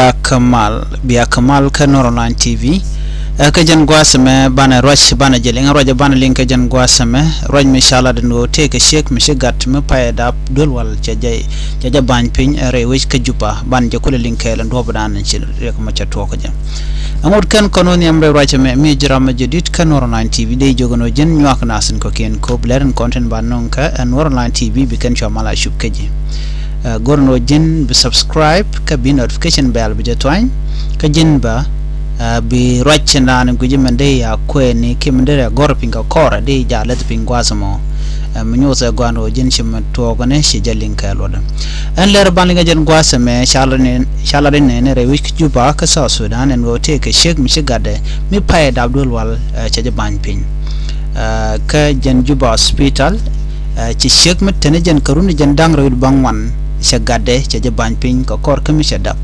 Biya Kamal ka Online TV ka jan gwasame bana roch bana jelinga roja bana linka jan gwasame roj mishala dano te ka shek mishigat me payda dolwal jaja ban pin re wich ka jupa ban jakule linka lan do bana chin rek ma cha to ko jam amod kan kononi amre rocha me mi jirama jedit ka Online TV de jogono jen nyak nasin ko ken ko blaren content banon ka Online TV bi kan chamala shub kaji gorno jen bi subscribe ka bi notification bell bi jetwain ka jen ba bi rochna nan guji mande ya kweni kimndere gor pinga kora de ja let pingwasamo munyosa gwano jen shim to gone shi jalin ka loda an ler banlinga jen gwasame shalare ne re wik juba ka South Sudan en wote ka Sheikh Mishigade mi payed Abdul Wal chaje ban pin ka jen juba hospital ci Sheikh mutene jen karuni jen dangro bangwan shagade chaje ban pin ko kor ka mi shadap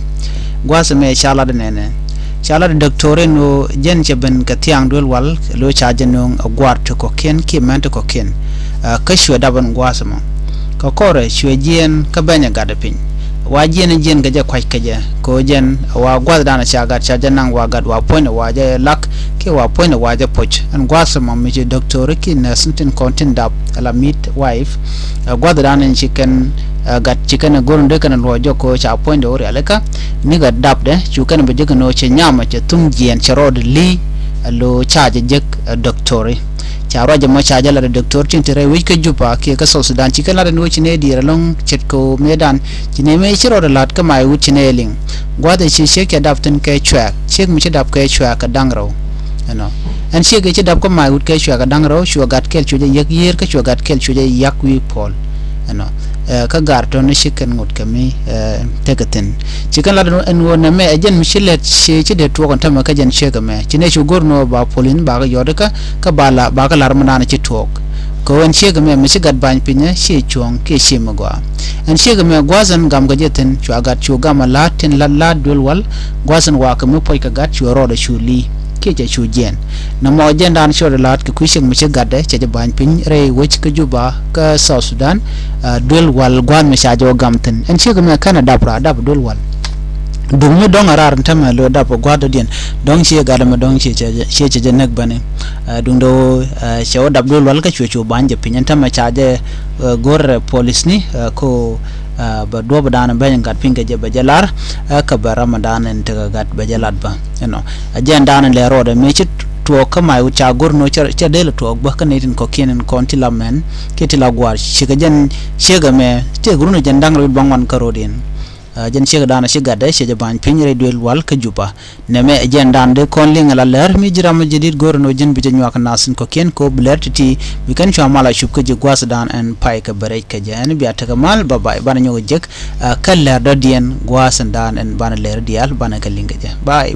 gwasame shalare ne chala doctore no jen cheben ka tiang dol wal lo chaje no gwar to ko ken ki mente ko ken ka shwe daban gwasama ka kore shwe jen ka banya gada pin wa jen ga je kwaj kaje ko jen wa gwad dana chaga chaje nang wa gad wa point wa je lak ke wa point wa je poch an gwasama mi je doctore ki na sintin content dab ala meet wife gwad dana chicken gat chicken gorun de kan lo joko cha point ori alaka ni ga dab de chukan be jega no che nyama che tum jien charod li lo charge jek doctori cha roje mo charge la doctor tintere wi ke jupa ke ka South Sudan chicken la no chine di long chet ko medan chine me chiro de lat ka mai wu chine ling gwade chi sheke dab tin ke chwa chek mi che dab ke chwa ka dangro no an sheke che dab ko mai wu ke chwa ka dangro shwa gat kel chuje yek yer ka shwa gat kel chuje yak wi pol no ka garto ne chicken ngot kami tegatin chicken la no en wona me ajen mishilet che de to kon tama ka jen chega me chine chu gorno ba polin ba ga yodaka ka bala ba ka larmana na chi tok ko en chega me mishigat ban pinya she chuang ke she magwa en chega me gwazan gam ga jeten chu agat chu gama latin la dulwal gwazan wa ka me poi ka gat chu ro da chu li ke je chu jen na mo jen dan show de lat ka kuishing mishigat de che ban pin re wich ka juba ka South Sudan dul wal gwan mi shajo gamten en chega me Canada pra dab dul wal dum mi dong arar ntama lo dab gwado dien dong che gada ma dong che nek bane dung do che dab dul wal ka chu banje pinyan tama chaje gor police ni ko ba do badana bayan gat pinga je bajalar ka ba ramadan en ta gat bajalat ba no ajen dan le roda me chit to kama u cha gorno cha dele to ba kan nitin ko kenen konti lamen ketila gwar shiga jen shiga me te gurno jen dangro bangwan karodin jen shiga dana shiga da shiga ban pinre duel wal ka juba ne me jen dan de kon linga la ler mi jira ma jedid gorno jen bi jen wak nasin ko ken ko blerti bi kan cha mala shub ka je gwas dan en pai ka bare ka jen bi ataka mal baba bana nyogo jek kal ler da dien gwas dan en bana ler dial bana ka linga je bye